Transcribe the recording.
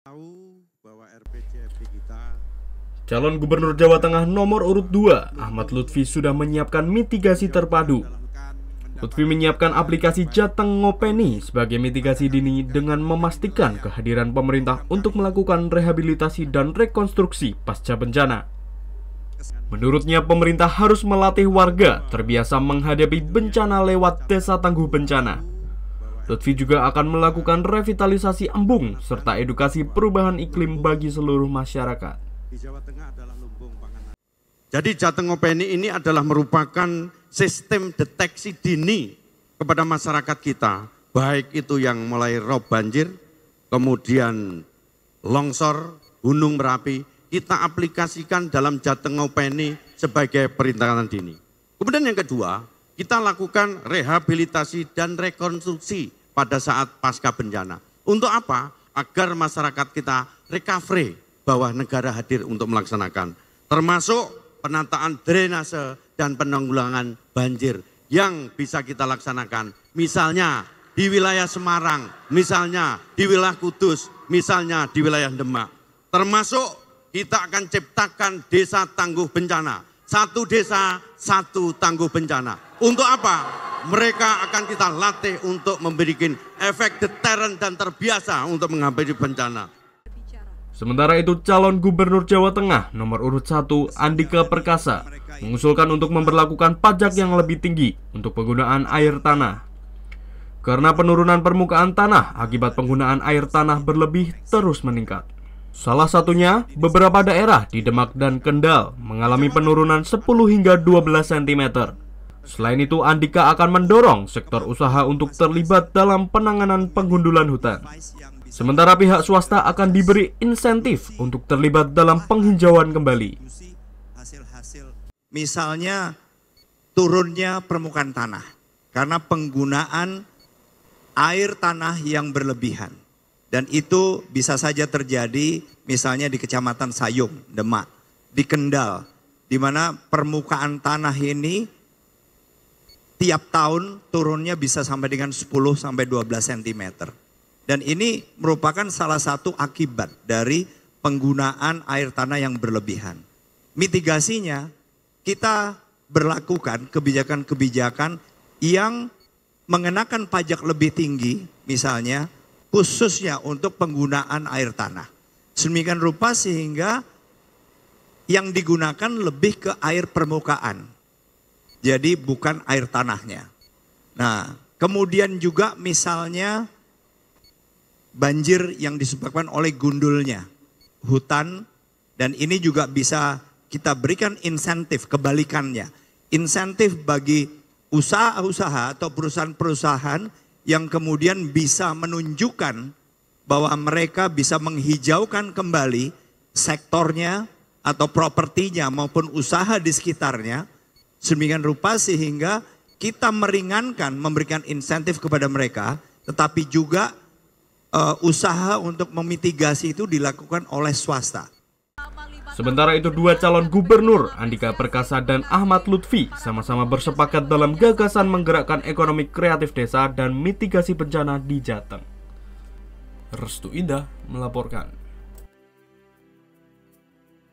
Tahu bahwa RPJMD kita. Calon Gubernur Jawa Tengah nomor urut 2, Ahmad Lutfi sudah menyiapkan mitigasi terpadu. Lutfi menyiapkan aplikasi Jateng Ngopeni sebagai mitigasi dini dengan memastikan kehadiran pemerintah untuk melakukan rehabilitasi dan rekonstruksi pasca bencana. Menurutnya, pemerintah harus melatih warga terbiasa menghadapi bencana lewat Desa Tangguh Bencana. Lutfi juga akan melakukan revitalisasi embung serta edukasi perubahan iklim bagi seluruh masyarakat. Di Jawa Tengah adalah lumbung pangan. Jadi Jateng Ngopeni ini adalah merupakan sistem deteksi dini kepada masyarakat kita, baik itu yang mulai rob banjir, kemudian longsor, gunung Merapi, kita aplikasikan dalam Jateng Ngopeni sebagai perintangan dini. Kemudian yang kedua, kita lakukan rehabilitasi dan rekonstruksi pada saat pasca bencana. Untuk apa? Agar masyarakat kita recovery bahwa negara hadir untuk melaksanakan, termasuk penataan drainase dan penanggulangan banjir yang bisa kita laksanakan. Misalnya di wilayah Semarang, misalnya di wilayah Kudus, misalnya di wilayah Demak. Termasuk kita akan ciptakan desa tangguh bencana. Satu desa, satu tangguh bencana. Untuk apa? Mereka akan kita latih untuk memberikan efek deterren dan terbiasa untuk menghadapi bencana. Sementara itu, calon Gubernur Jawa Tengah nomor urut 1, Andika Perkasa, mengusulkan untuk memberlakukan pajak yang lebih tinggi untuk penggunaan air tanah. Karena penurunan permukaan tanah akibat penggunaan air tanah berlebih terus meningkat. Salah satunya, beberapa daerah di Demak dan Kendal mengalami penurunan 10 hingga 12 cm. Selain itu, Andika akan mendorong sektor usaha untuk terlibat dalam penanganan penggundulan hutan. Sementara pihak swasta akan diberi insentif untuk terlibat dalam penghijauan kembali. Misalnya turunnya permukaan tanah karena penggunaan air tanah yang berlebihan. Dan itu bisa saja terjadi misalnya di Kecamatan Sayung, Demak, di Kendal, di mana permukaan tanah ini tiap tahun turunnya bisa sampai dengan 10-12 cm. Dan ini merupakan salah satu akibat dari penggunaan air tanah yang berlebihan. Mitigasinya, kita berlakukan kebijakan-kebijakan yang mengenakan pajak lebih tinggi, misalnya khususnya untuk penggunaan air tanah. Sedemikian rupa sehingga yang digunakan lebih ke air permukaan. Jadi bukan air tanahnya. Nah, kemudian juga misalnya banjir yang disebabkan oleh gundulnya hutan, dan ini juga bisa kita berikan insentif kebalikannya. Insentif bagi usaha-usaha atau perusahaan-perusahaan yang kemudian bisa menunjukkan bahwa mereka bisa menghijaukan kembali sektornya atau propertinya maupun usaha di sekitarnya. Sedemikian rupa sehingga kita meringankan, memberikan insentif kepada mereka, tetapi juga usaha untuk memitigasi itu dilakukan oleh swasta. Sementara itu, dua calon gubernur, Andika Perkasa dan Ahmad Lutfi, sama-sama bersepakat dalam gagasan menggerakkan ekonomi kreatif desa dan mitigasi bencana di Jateng. Restu Indah melaporkan.